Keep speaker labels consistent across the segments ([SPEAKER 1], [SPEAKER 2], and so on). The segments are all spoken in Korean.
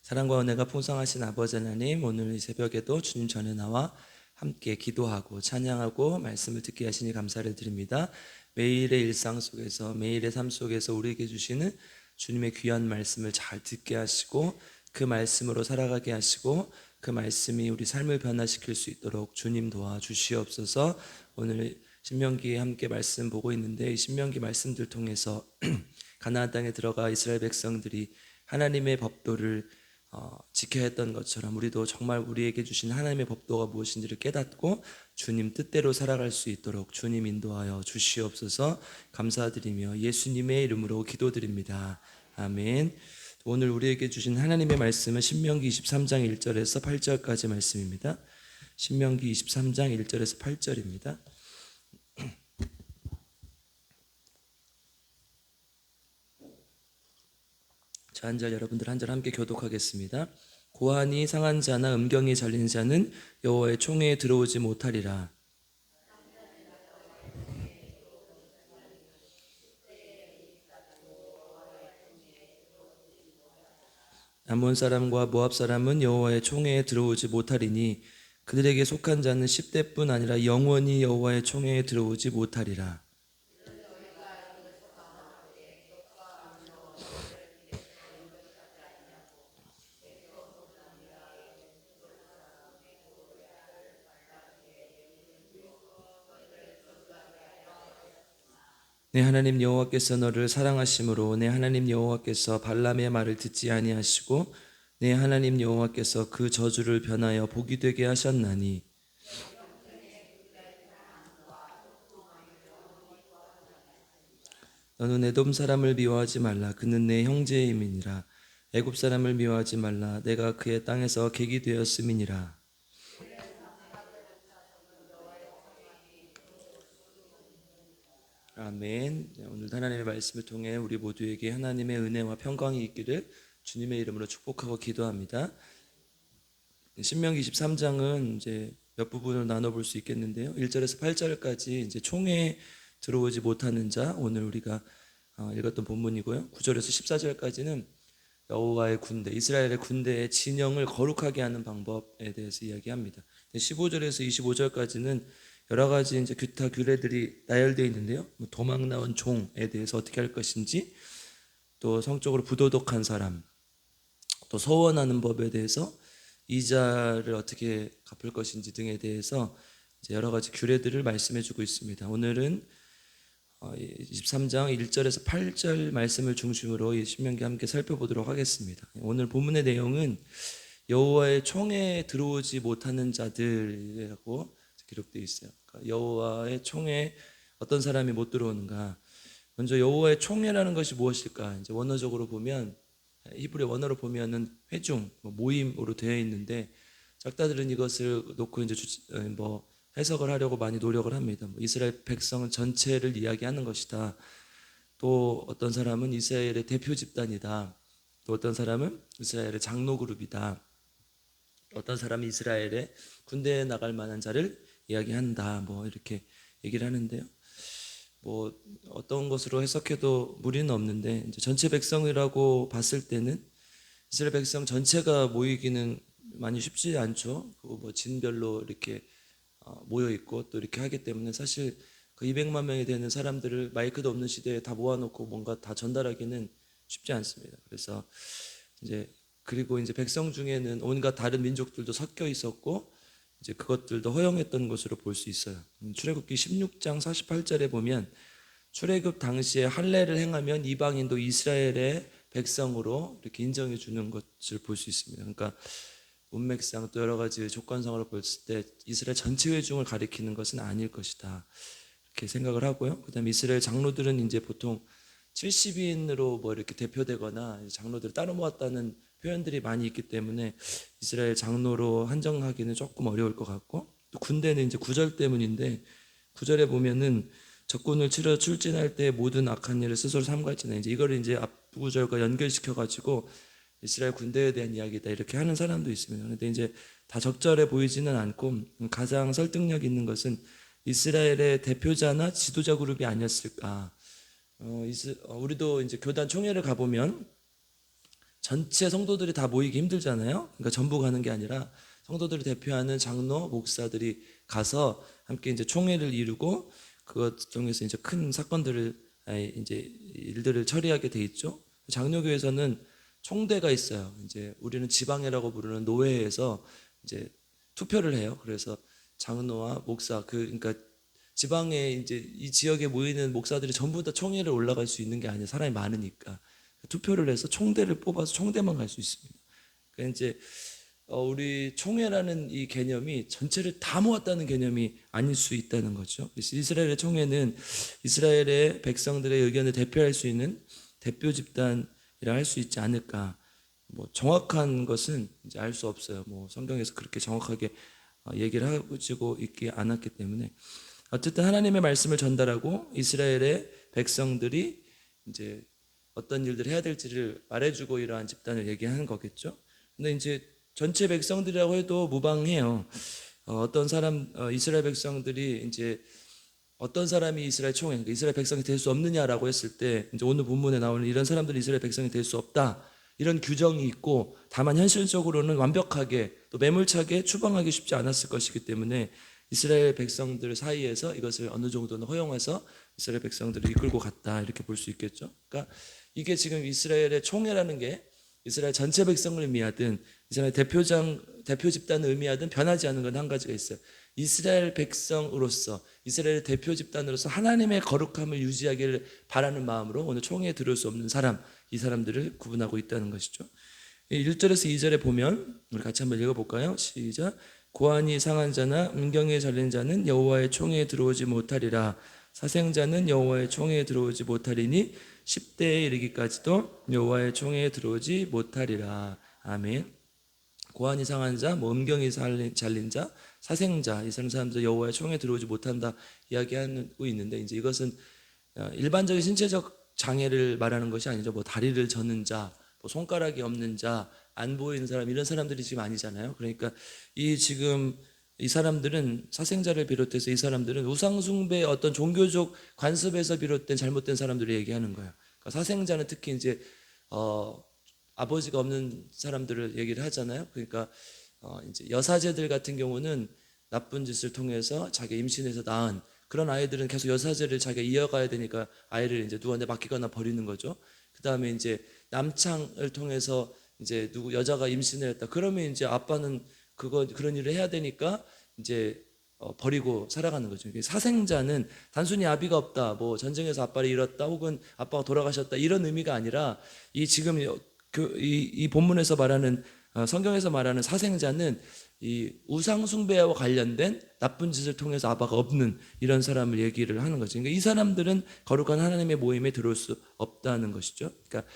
[SPEAKER 1] 사랑과 은혜가 풍성하신 아버지 하나님, 오늘 이 새벽에도 주님 전에 나와 함께 기도하고 찬양하고 말씀을 듣게 하시니 감사를 드립니다. 매일의 일상 속에서, 매일의 삶 속에서 우리에게 주시는 주님의 귀한 말씀을 잘 듣게 하시고 그 말씀으로 살아가게 하시고 그 말씀이 우리 삶을 변화시킬 수 있도록 주님 도와주시옵소서. 오늘 신명기에 함께 말씀 보고 있는데, 이 신명기 말씀들 통해서 가나안 땅에 들어가 이스라엘 백성들이 하나님의 법도를 지켜야 했던 것처럼 우리도 정말 우리에게 주신 하나님의 법도가 무엇인지를 깨닫고 주님 뜻대로 살아갈 수 있도록 주님 인도하여 주시옵소서. 감사드리며 예수님의 이름으로 기도드립니다. 아멘. 오늘 우리에게 주신 하나님의 말씀은 신명기 23장 1절에서 8절까지 말씀입니다. 신명기 23장 1절에서 8절입니다. 자, 한 절 여러분들 한 절 함께 교독하겠습니다. 고환이 상한 자나 음경이 잘린 자는 여호와의 총회에 들어오지 못하리라. 암몬 사람과 모압 사람은 여호와의 총회에 들어오지 못하리니 그들에게 속한 자는 10대뿐 아니라 영원히 여호와의 총회에 들어오지 못하리라. 내 하나님 여호와께서 너를 사랑하심으로 내 하나님 여호와께서 발람의 말을 듣지 아니하시고 내 하나님 여호와께서 그 저주를 변하여 복이 되게 하셨나니 너는 에돔 사람을 미워하지 말라. 그는 내 형제임이니라. 애굽 사람을 미워하지 말라. 내가 그의 땅에서 객이 되었음이니라. 아멘. 오늘 하나님의 말씀을 통해 우리 모두에게 하나님의 은혜와 평강이 있기를 주님의 이름으로 축복하고 기도합니다. 신명기 23장은 이제 몇 부분을 나눠볼 수 있겠는데요. 1절에서 8절까지 이제 총회에 들어오지 못하는 자, 오늘 우리가 읽었던 본문이고요. 9절에서 14절까지는 여호와의 군대, 이스라엘의 군대의 진영을 거룩하게 하는 방법에 대해서 이야기합니다. 15절에서 25절까지는 여러 가지 이제 규타 규례들이 나열되어 있는데요. 도망 나온 종에 대해서 어떻게 할 것인지, 또 성적으로 부도덕한 사람, 또 서원하는 법에 대해서 이자를 어떻게 갚을 것인지 등에 대해서 이제 여러 가지 규례들을 말씀해주고 있습니다. 오늘은 23장 1절에서 8절 말씀을 중심으로 이 신명기 함께 살펴보도록 하겠습니다. 오늘 본문의 내용은 여호와의 총회에 들어오지 못하는 자들이라고 기록되어 있어요. 그러니까 여호와의 총회에 어떤 사람이 못 들어오는가. 먼저 여호와의 총회라는 것이 무엇일까? 이제 원어적으로 보면, 히브리 원어로 보면은 회중, 모임으로 되어 있는데, 작가들은 이것을 놓고 이제 해석을 하려고 많이 노력을 합니다. 이스라엘 백성 전체를 이야기하는 것이다. 또 어떤 사람은 이스라엘의 대표 집단이다. 또 어떤 사람은 이스라엘의 장로 그룹이다. 어떤 사람이 이스라엘의 군대에 나갈 만한 자를 이야기한다. 이렇게 얘기를 하는데요. 어떤 것으로 해석해도 무리는 없는데, 이제 전체 백성이라고 봤을 때는 이스라엘 백성 전체가 모이기는 많이 쉽지 않죠. 진별로 이렇게 모여 있고 또 이렇게 하기 때문에 사실 그 200만 명이 되는 사람들을 마이크도 없는 시대에 다 모아놓고 뭔가 다 전달하기는 쉽지 않습니다. 그래서 그리고 이제 백성 중에는 온갖 다른 민족들도 섞여 있었고 이제 그것들도 허용했던 것으로 볼 수 있어요. 출애굽기 16장 48절에 보면 출애굽 당시에 할례를 행하면 이방인도 이스라엘의 백성으로 이렇게 인정해 주는 것을 볼 수 있습니다. 그러니까 문맥상 또 여러 가지 조건상으로 봤을 때 이스라엘 전체 회중을 가리키는 것은 아닐 것이다. 이렇게 생각을 하고요. 그다음에 이스라엘 장로들은 이제 보통 70인으로 이렇게 대표되거나 장로들을 따로 모았다는 표현들이 많이 있기 때문에 이스라엘 장로로 한정하기는 조금 어려울 것 같고, 또 군대는 이제 9절 때문인데 9절에 보면은 적군을 치러 출진할 때 모든 악한 일을 스스로 삼갈지나 이제 이거를 이제 앞구절과 연결시켜 가지고 이스라엘 군대에 대한 이야기다 이렇게 하는 사람도 있습니다. 그런데 이제 다 적절해 보이지는 않고 가장 설득력 있는 것은 이스라엘의 대표자나 지도자 그룹이 아니었을까. 우리도 이제 교단 총회를 가보면 전체 성도들이 다 모이기 힘들잖아요. 그러니까 전부 가는 게 아니라 성도들을 대표하는 장로, 목사들이 가서 함께 이제 총회를 이루고 그것 통해서 이제 큰 사건들을 이제 일들을 처리하게 돼 있죠. 장로교에서는 총대가 있어요. 이제 우리는 지방회라고 부르는 노회에서 이제 투표를 해요. 그래서 장로와 목사 그러니까 지방에 이제 이 지역에 모이는 목사들이 전부 다 총회를 올라갈 수 있는 게 아니에요. 사람이 많으니까 투표를 해서 총대를 뽑아서 총대만 갈 수 있습니다. 그러니까 이제 우리 총회라는 이 개념이 전체를 다 모았다는 개념이 아닐 수 있다는 거죠. 그래서 이스라엘의 총회는 이스라엘의 백성들의 의견을 대표할 수 있는 대표 집단이라 할 수 있지 않을까. 뭐 정확한 것은 이제 알 수 없어요. 뭐 성경에서 그렇게 정확하게 얘기를 하고 있지 않았기 때문에 어쨌든 하나님의 말씀을 전달하고 이스라엘의 백성들이 이제 어떤 일들을 해야 될지를 말해주고 이러한 집단을 얘기하는 거겠죠. 근데 이제 전체 백성들이라고 해도 무방해요. 어떤 사람 이스라엘 백성들이 이제 어떤 사람이 이스라엘 총회, 그러니까 이스라엘 백성이 될 수 없느냐라고 했을 때 이제 오늘 본문에 나오는 이런 사람들이 이스라엘 백성이 될 수 없다. 이런 규정이 있고 다만 현실적으로는 완벽하게 또 매몰차게 추방하기 쉽지 않았을 것이기 때문에 이스라엘 백성들 사이에서 이것을 어느 정도는 허용해서 이스라엘 백성들을 이끌고 갔다 이렇게 볼 수 있겠죠. 그러니까 이게 지금 이스라엘의 총회라는 게 이스라엘 전체 백성을 의미하든 이스라엘 대표 집단을 의미하든 변하지 않는 건 한 가지가 있어요. 이스라엘 백성으로서 이스라엘 대표 집단으로서 하나님의 거룩함을 유지하기를 바라는 마음으로 오늘 총회에 들어올 수 없는 사람, 이 사람들을 구분하고 있다는 것이죠. 1절에서 2절에 보면 우리 같이 한번 읽어볼까요? 시작. 고안이 상한 자나 음경에 잘린 자는 여호와의 총회에 들어오지 못하리라. 사생자는 여호와의 총회에 들어오지 못하리니 10대에 이르기까지도 여호와의 총회에 들어오지 못하리라. 아멘. 고안이 상한 자, 뭐 음경이 잘린 자, 사생자, 이 사람들 여호와의 총회에 들어오지 못한다 이야기하고 있는데 이제 이것은 일반적인 신체적 장애를 말하는 것이 아니죠. 뭐 다리를 저는 자, 뭐 손가락이 없는 자, 안 보이는 사람 이런 사람들이 지금 아니잖아요. 그러니까 지금 이 사람들은 사생자를 비롯해서 이 사람들은 우상숭배의 어떤 종교적 관습에서 비롯된 잘못된 사람들을 얘기하는 거예요. 그러니까 사생자는 특히 이제 아버지가 없는 사람들을 얘기를 하잖아요. 그러니까 이제 여사제들 같은 경우는 나쁜 짓을 통해서 자기 임신해서 낳은 그런 아이들은 계속 여사제를 자기가 이어가야 되니까 아이를 이제 누구한테 맡기거나 버리는 거죠. 그 다음에 이제 남창을 통해서 이제 여자가 임신을 했다. 그러면 이제 아빠는 그런 일을 해야 되니까 이제 버리고 살아가는 거죠. 사생자는 단순히 아비가 없다, 뭐 전쟁에서 아빠를 잃었다, 혹은 아빠가 돌아가셨다 이런 의미가 아니라 지금 이 본문에서 말하는 성경에서 말하는 사생자는 이 우상 숭배와 관련된 나쁜 짓을 통해서 아빠가 없는 이런 사람을 얘기를 하는 거죠. 그러니까 이 사람들은 거룩한 하나님의 모임에 들어올 수 없다는 것이죠. 그러니까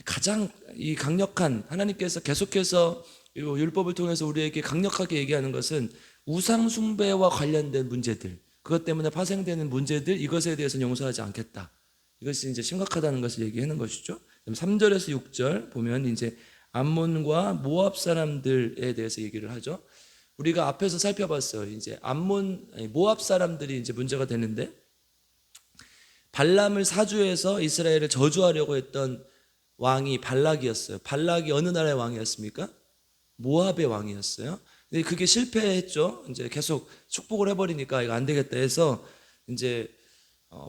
[SPEAKER 1] 가장 이 강력한 하나님께서 계속해서 율법을 통해서 우리에게 강력하게 얘기하는 것은 우상 숭배와 관련된 문제들, 그것 때문에 파생되는 문제들, 이것에 대해서는 용서하지 않겠다. 이것이 이제 심각하다는 것을 얘기하는 것이죠. 3절에서 6절 보면 이제 암몬과 모압 사람들에 대해서 얘기를 하죠. 우리가 앞에서 살펴봤어요. 이제 모압 사람들이 이제 문제가 되는데 발람을 사주해서 이스라엘을 저주하려고 했던 왕이 발락이었어요. 발락이 어느 나라의 왕이었습니까? 모압의 왕이었어요. 근데 그게 실패했죠. 이제 계속 축복을 해버리니까 이거 안 되겠다 해서 이제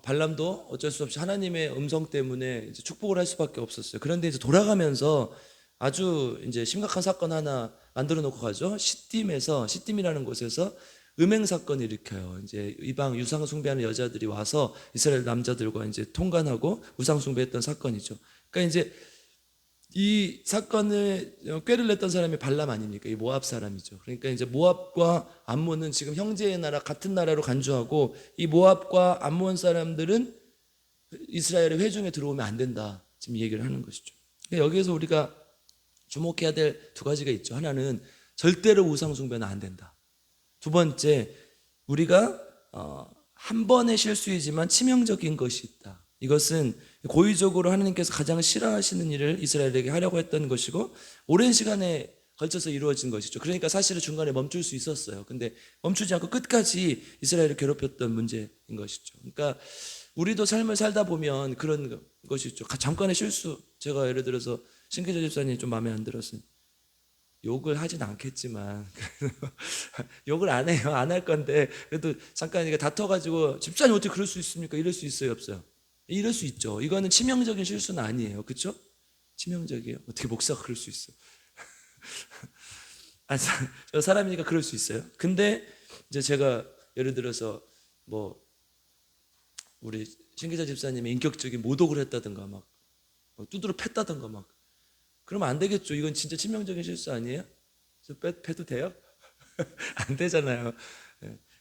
[SPEAKER 1] 발람도 어쩔 수 없이 하나님의 음성 때문에 이제 축복을 할 수밖에 없었어요. 그런데 이제 돌아가면서 아주 이제 심각한 사건 하나 만들어 놓고 가죠. 시딤이라는 곳에서 음행 사건을 일으켜요. 이제 이방 우상 숭배하는 여자들이 와서 이스라엘 남자들과 이제 통관하고 우상 숭배했던 사건이죠. 그러니까 이제 이 사건을 꾀를 냈던 사람이 발람 아닙니까? 이 모압 사람이죠. 그러니까 이제 모압과 암몬은 지금 형제의 나라 같은 나라로 간주하고 이 모압과 암몬 사람들은 이스라엘의 회중에 들어오면 안 된다. 지금 얘기를 하는 것이죠. 그러니까 여기에서 우리가 주목해야 될 두 가지가 있죠. 하나는 절대로 우상 숭배는 안 된다. 두 번째, 우리가 한 번의 실수이지만 치명적인 것이 있다. 이것은 고의적으로 하나님께서 가장 싫어하시는 일을 이스라엘에게 하려고 했던 것이고 오랜 시간에 걸쳐서 이루어진 것이죠. 그러니까 사실은 중간에 멈출 수 있었어요. 근데 멈추지 않고 끝까지 이스라엘을 괴롭혔던 문제인 것이죠. 그러니까 우리도 삶을 살다 보면 그런 것이 있죠. 잠깐의 실수, 제가 예를 들어서 신기자 집사님이 좀 마음에 안 들었어요. 욕을 하진 않겠지만 욕을 안 해요. 안 할 건데 그래도 잠깐 이게 다퉈가지고 집사님 어떻게 그럴 수 있습니까? 이럴 수 있어요, 없어요? 이럴 수 있죠. 이거는 치명적인 실수는 아니에요, 그렇죠? 치명적이에요. 어떻게 목사가 그럴 수 있어? 아, 저 사람이니까 그럴 수 있어요. 근데 이제 제가 예를 들어서 뭐 우리 신기자 집사님이 인격적인 모독을 했다든가 막 두드러 팼다든가 막 그러면 안 되겠죠. 이건 진짜 치명적인 실수 아니에요? 저 패도 돼요? 안 되잖아요.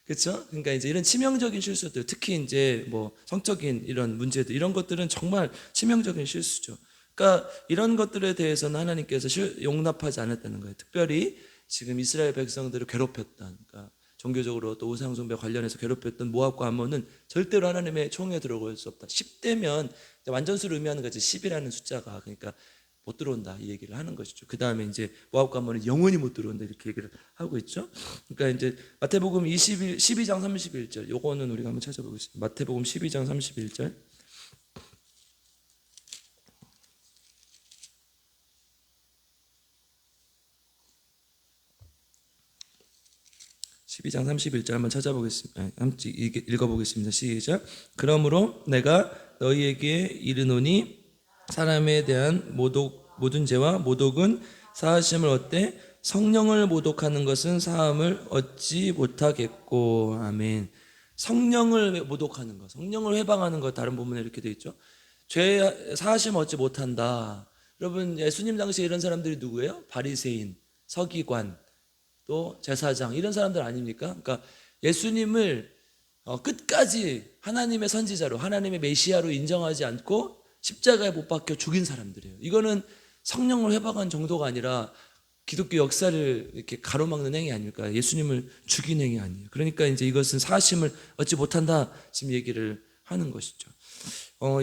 [SPEAKER 1] 그렇죠? 그러니까 이제 이런 치명적인 실수들, 특히 이제 뭐 성적인 이런 문제들, 이런 것들은 정말 치명적인 실수죠. 그러니까 이런 것들에 대해서는 하나님께서 용납하지 않았다는 거예요. 특별히 지금 이스라엘 백성들을 괴롭혔던, 그러니까 종교적으로 또 우상숭배 관련해서 괴롭혔던 모압과 암몬은 절대로 하나님의 총에 들어올 수 없다. 10대면 완전수를 의미하는 거지. 10이라는 숫자가. 그러니까 못 들어온다 이 얘기를 하는 것이죠. 그 다음에 이제 모압과 암몬은 영원히 못 들어온다 이렇게 얘기를 하고 있죠. 그러니까 이제 마태복음 12장 31절 요거는 우리가 한번 찾아보겠습니다. 마태복음 12장 31절 12장 31절 한번 찾아보겠습니다. 한번 읽어보겠습니다. 시작. 그러므로 내가 너희에게 이르노니 사람에 대한 모든 죄와 모독은 사하심을 얻되 성령을 모독하는 것은 사함을 얻지 못하겠고. 아멘. 성령을 모독하는 것, 성령을 회방하는 것, 다른 부분에 이렇게 되어 있죠. 죄 사하심 얻지 못한다. 여러분, 예수님 당시에 이런 사람들이 누구예요? 바리새인, 서기관, 또 제사장, 이런 사람들 아닙니까? 그러니까 예수님을 끝까지 하나님의 선지자로, 하나님의 메시아로 인정하지 않고 십자가에 못 박혀 죽인 사람들이에요. 이거는 성령을 회방한 정도가 아니라 기독교 역사를 이렇게 가로막는 행위 아닙니까? 예수님을 죽인 행위 아니에요. 그러니까 이제 이것은 사심을 얻지 못한다 지금 얘기를 하는 것이죠.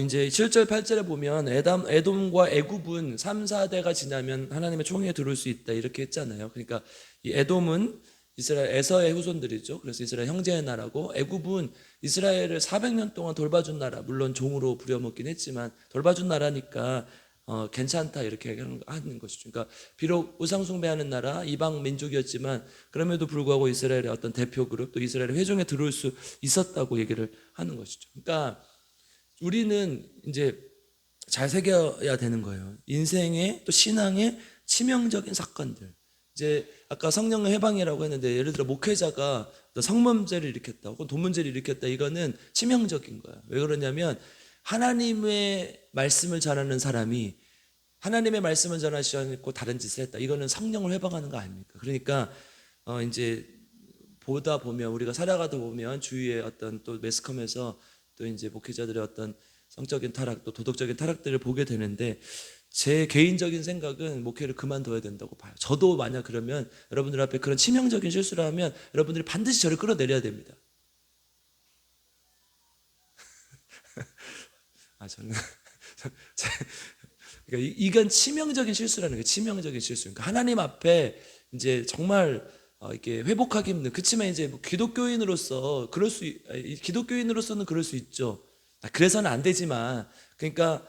[SPEAKER 1] 이제 7절 8절에 보면 에돔과 애굽은 3, 4대가 지나면 하나님의 총에 들어올 수 있다 이렇게 했잖아요. 그러니까 이 에돔은 이스라엘 에서의 후손들이죠. 그래서 이스라엘 형제의 나라고, 애굽은 이스라엘을 400년 동안 돌봐준 나라, 물론 종으로 부려먹긴 했지만 돌봐준 나라니까 괜찮다 이렇게 하는 것이죠. 그러니까 비록 우상숭배하는 나라, 이방 민족이었지만 그럼에도 불구하고 이스라엘의 어떤 대표 그룹, 또 이스라엘의 회중에 들어올 수 있었다고 얘기를 하는 것이죠. 그러니까 우리는 이제 잘 새겨야 되는 거예요. 인생의 또 신앙의 치명적인 사건들. 이제 아까 성령의 해방이라고 했는데, 예를 들어 목회자가 성범죄를 일으켰다 혹은 돈 문제를 일으켰다, 이거는 치명적인 거야. 왜 그러냐면 하나님의 말씀을 전하는 사람이 하나님의 말씀을 전하지 않고 다른 짓을 했다. 이거는 성령을 회방하는 거 아닙니까? 그러니까 이제 보다 보면, 우리가 살아가다 보면 주위의 어떤 또 매스컴에서 또 이제 목회자들의 어떤 성적인 타락, 또 도덕적인 타락들을 보게 되는데, 제 개인적인 생각은 목회를 그만둬야 된다고 봐요. 저도 만약 그러면 여러분들 앞에 그런 치명적인 실수를 하면 여러분들이 반드시 저를 끌어내려야 됩니다. 저는 그러니까 이건 치명적인 실수라는 거예요. 치명적인 실수. 그러니까 하나님 앞에 이제 정말 이렇게 회복하기 힘든. 그렇지만 이제 뭐 기독교인으로서는 그럴 수 있죠. 그래서는 안 되지만, 그러니까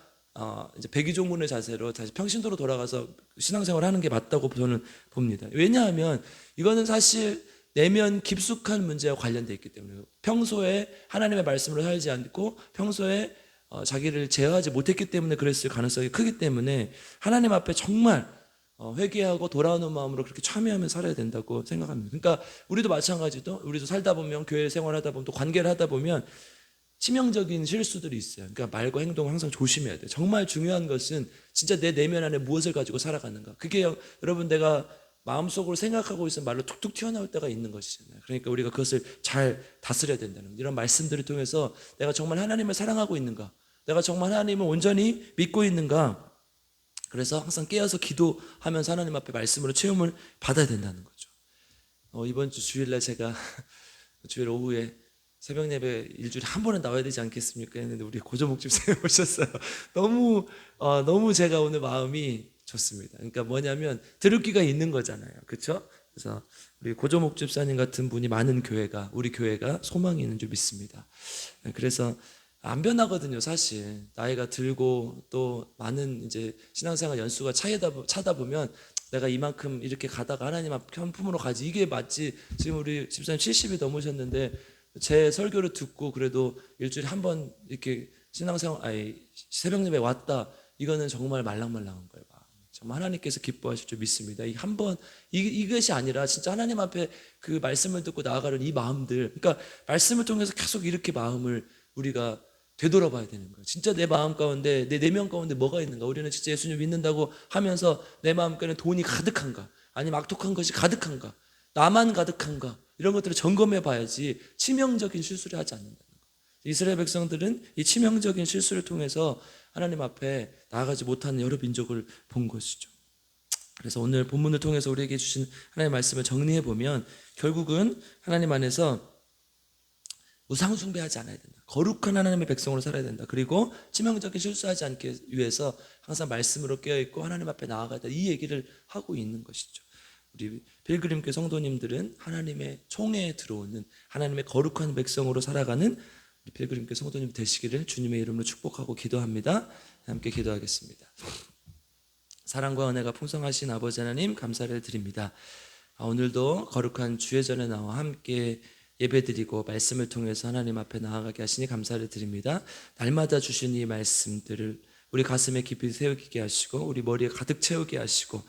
[SPEAKER 1] 이제 백의종군의 자세로 다시 평신도로 돌아가서 신앙생활을 하는 게 맞다고 저는 봅니다. 왜냐하면 이거는 사실 내면 깊숙한 문제와 관련되어 있기 때문에, 평소에 하나님의 말씀으로 살지 않고 평소에 자기를 제어하지 못했기 때문에 그랬을 가능성이 크기 때문에 하나님 앞에 정말 회개하고 돌아오는 마음으로 그렇게 참여하며 살아야 된다고 생각합니다. 그러니까 우리도 마찬가지도, 우리도 살다 보면, 교회 생활하다 보면, 또 관계를 하다 보면 치명적인 실수들이 있어요. 그러니까 말과 행동 항상 조심해야 돼요. 정말 중요한 것은 진짜 내 내면 안에 무엇을 가지고 살아가는가. 그게 여러분, 내가 마음속으로 생각하고 있으면 말로 툭툭 튀어나올 때가 있는 것이잖아요. 그러니까 우리가 그것을 잘 다스려야 된다는, 이런 말씀들을 통해서 내가 정말 하나님을 사랑하고 있는가, 내가 정말 하나님을 온전히 믿고 있는가. 그래서 항상 깨어서 기도하면서 하나님 앞에 말씀으로 체험을 받아야 된다는 거죠. 이번 주 주일날 제가 주일 오후에 새벽 예배 일주일에 한 번은 나와야 되지 않겠습니까 했는데, 우리 고조목 집사님 오셨어요. 너무 제가 오늘 마음이 좋습니다. 그러니까 뭐냐면 들을 귀가 있는 거잖아요. 그렇죠? 그래서 우리 고조목 집사님 같은 분이 많은 교회가, 우리 교회가 소망이 있는 줄 믿습니다. 그래서 안 변하거든요. 사실 나이가 들고 또 많은 이제 신앙생활 연수가 차다 보면 내가 이만큼 이렇게 가다가 하나님 앞 현품으로 가지, 이게 맞지. 지금 우리 집사님 70이 넘으셨는데 제 설교를 듣고 그래도 일주일에 한 번 이렇게 새벽 예배 왔다, 이거는 정말 말랑말랑한 거예요. 정말 하나님께서 기뻐하실 줄 믿습니다. 이 한 번, 이것이 아니라 진짜 하나님 앞에 그 말씀을 듣고 나아가는 이 마음들, 그러니까 말씀을 통해서 계속 이렇게 마음을 우리가 되돌아봐야 되는 거예요. 진짜 내 마음 가운데, 내 내면 가운데 뭐가 있는가? 우리는 진짜 예수님 믿는다고 하면서 내 마음 가운데 돈이 가득한가? 아니면 악독한 것이 가득한가? 나만 가득한가? 이런 것들을 점검해 봐야지 치명적인 실수를 하지 않는다는 거예요. 이스라엘 백성들은 이 치명적인 실수를 통해서 하나님 앞에 나아가지 못하는 여러 민족을 본 것이죠. 그래서 오늘 본문을 통해서 우리에게 주신 하나님의 말씀을 정리해 보면 결국은 하나님 안에서 우상 숭배하지 않아야 된다. 거룩한 하나님의 백성으로 살아야 된다. 그리고 치명적인 실수하지 않기 위해서 항상 말씀으로 깨어있고 하나님 앞에 나아가야 된다. 이 얘기를 하고 있는 것이죠. 우리 필그림교 성도님들은 하나님의 총회에 들어오는 하나님의 거룩한 백성으로 살아가는 필그림교 성도님 되시기를 주님의 이름으로 축복하고 기도합니다. 함께 기도하겠습니다. 사랑과 은혜가 풍성하신 아버지 하나님, 감사를 드립니다. 오늘도 거룩한 주의 전에 나와 함께 예배드리고 말씀을 통해서 하나님 앞에 나아가게 하시니 감사를 드립니다. 날마다 주신 이 말씀들을 우리 가슴에 깊이 새기게 하시고 우리 머리에 가득 채우게 하시고,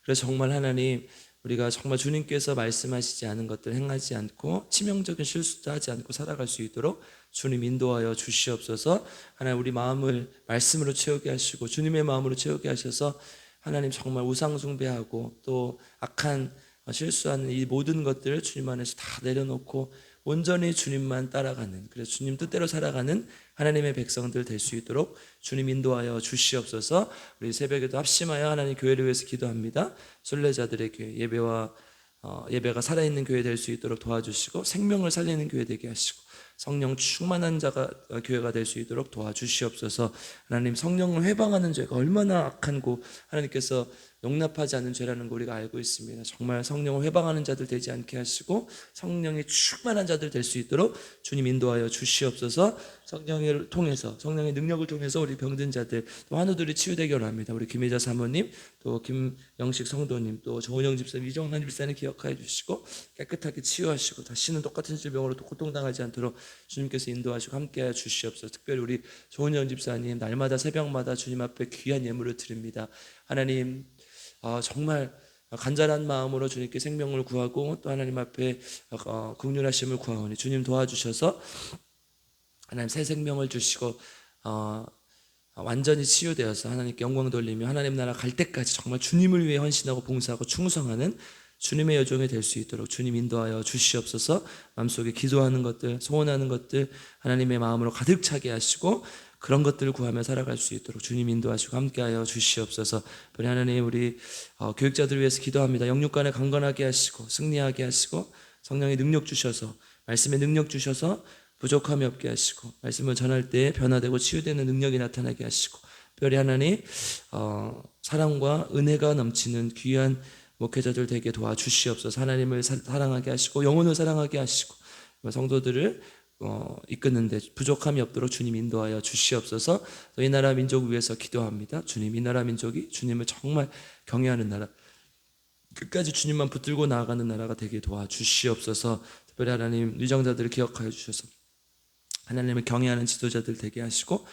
[SPEAKER 1] 그래서 정말 하나님, 우리가 정말 주님께서 말씀하시지 않은 것들 행하지 않고 치명적인 실수도 하지 않고 살아갈 수 있도록 주님 인도하여 주시옵소서. 하나님, 우리 마음을 말씀으로 채우게 하시고 주님의 마음으로 채우게 하셔서 하나님 정말 우상 숭배하고 또 악한 실수하는 이 모든 것들을 주님 안에서 다 내려놓고 온전히 주님만 따라가는, 그래서 주님 뜻대로 살아가는 하나님의 백성들 될 수 있도록 주님 인도하여 주시옵소서. 우리 새벽에도 합심하여 하나님 교회를 위해서 기도합니다. 순례자들의 교회, 예배가 살아있는 교회 될 수 있도록 도와주시고 생명을 살리는 교회 되게 하시고 성령 충만한 자가 교회가 될 수 있도록 도와주시옵소서. 하나님, 성령을 회방하는 죄가 얼마나 악한고 하나님께서 용납하지 않는 죄라는 거 우리가 알고 있습니다. 정말 성령을 회방하는 자들 되지 않게 하시고 성령이 충만한 자들 될 수 있도록 주님 인도하여 주시옵소서. 성령을 통해서, 성령의 능력을 통해서 우리 병든 자들 또 환우들이 치유되기 원합니다. 우리 김혜자 사모님, 또 김영식 성도님, 또 정은영 집사님, 이정란 집사님 기억하여 주시고 깨끗하게 치유하시고 다시는 똑같은 질병으로 고통당하지 않도록 주님께서 인도하시고 함께하여 주시옵소서. 특별히 우리 정은영 집사님, 날마다 새벽마다 주님 앞에 귀한 예물을 드립니다. 하나님, 정말 간절한 마음으로 주님께 생명을 구하고 또 하나님 앞에 긍휼하심을 구하오니 주님 도와주셔서 하나님 새 생명을 주시고 완전히 치유되어서 하나님께 영광 돌리며 하나님 나라 갈 때까지 정말 주님을 위해 헌신하고 봉사하고 충성하는 주님의 여종이 될 수 있도록 주님 인도하여 주시옵소서. 마음속에 기도하는 것들, 소원하는 것들 하나님의 마음으로 가득 차게 하시고 그런 것들을 구하며 살아갈 수 있도록 주님 인도하시고 함께하여 주시옵소서. 우리 하나님, 우리 교육자들을 위해서 기도합니다. 영육간에 강건하게 하시고 승리하게 하시고 성령의 능력 주셔서, 말씀의 능력 주셔서 부족함이 없게 하시고 말씀을 전할 때 변화되고 치유되는 능력이 나타나게 하시고, 특별히 하나님 사랑과 은혜가 넘치는 귀한 목회자들 되게 도와주시옵소서. 하나님을 사랑하게 하시고 영혼을 사랑하게 하시고 성도들을 이끄는데 부족함이 없도록 주님 인도하여 주시옵소서. 또 이 나라 민족 위해서 기도합니다. 주님, 이 나라 민족이 주님을 정말 경외하는 나라, 끝까지 주님만 붙들고 나아가는 나라가 되게 도와주시옵소서. 특별히 하나님 위정자들을 기억하여 주셔서 하나님을 경외하는 지도자들 되게 하시고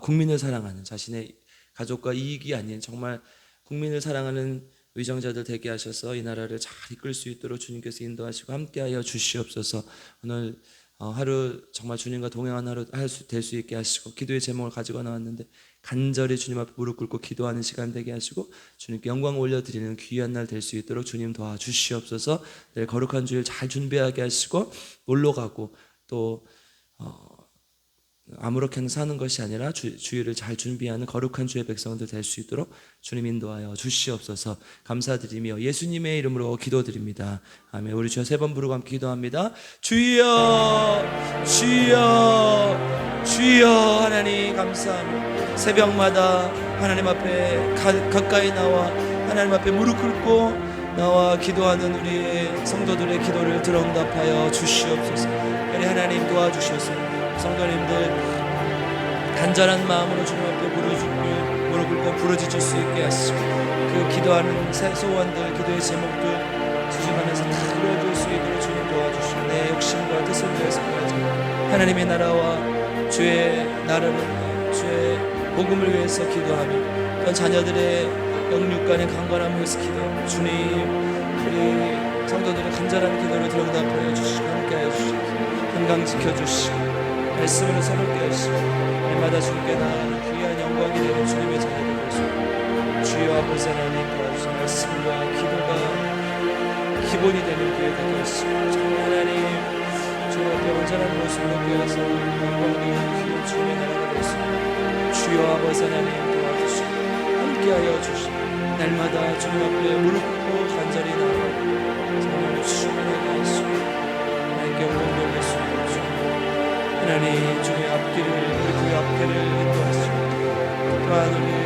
[SPEAKER 1] 국민을 사랑하는, 자신의 가족과 이익이 아닌 정말 국민을 사랑하는 위정자들 되게 하셔서 이 나라를 잘 이끌 수 있도록 주님께서 인도하시고 함께하여 주시옵소서. 오늘 하루 정말 주님과 동행하는 하루 될 수 있게 하시고, 기도의 제목을 가지고 나왔는데 간절히 주님 앞에 무릎 꿇고 기도하는 시간 되게 하시고 주님께 영광 올려드리는 귀한 날 될 수 있도록 주님 도와주시옵소서. 내일 거룩한 주일 잘 준비하게 하시고 놀러 가고 또 아무렇게나 사는 것이 아니라 주일을 잘 준비하는 거룩한 주의 백성들 될 수 있도록 주님 인도하여 주시옵소서. 감사드리며 예수님의 이름으로 기도드립니다. 아멘. 우리 주여 세 번 부르고 함께 기도합니다. 주여, 주여, 주여. 하나님 감사합니다. 새벽마다 하나님 앞에 가까이 나와 하나님 앞에 무릎 꿇고 나와 기도하는 우리의 성도들의 기도를 들어 응답하여 주시옵소서. 우리 하나님 도와주셔서 성도님들 간절한 마음으로 주님 앞에 무릎 꿇고 부르짖을 수 있게 하시고 그 기도하는 소원들, 기도의 제목들 주님 안에서 다 이루어질 수 있도록 주님 도와주시고 내 욕심과 뜻을 위해서 하나님의 나라와 주의 나라를 주의 복음을 위해서 기도하며 또 자녀들의 영육간의 강건함을 위해서 기도하며 주님 우리 성도들의 간절한 기도를 들응답하여 주시고 함께하여 주시고 건강 지켜주시고 말씀으로 새롭게 하시고 날마다 주님께 나아가는 귀한 영광이 되는 주님의 자녀들 되시고 주여 아버지 하나님 도와주시고 말씀과 기도가 기본이 되는 교회 되게 하시고 정말 하나님 주님 앞에 온전한 모습으로 깨어서 영광되는 귀한 주님의 나라가 되겠습니다. 주여 아버지 하나님 도와주시고 함께하여 주시고 날마다 주님 앞에 무릎 꿇고 간절히 나아가고 정말 충만하게 하시고 하나님께 영광 돌릴 수 있도록 하나님 주의 앞길을 우리 교회 앞길을 인도하시고 또한 우리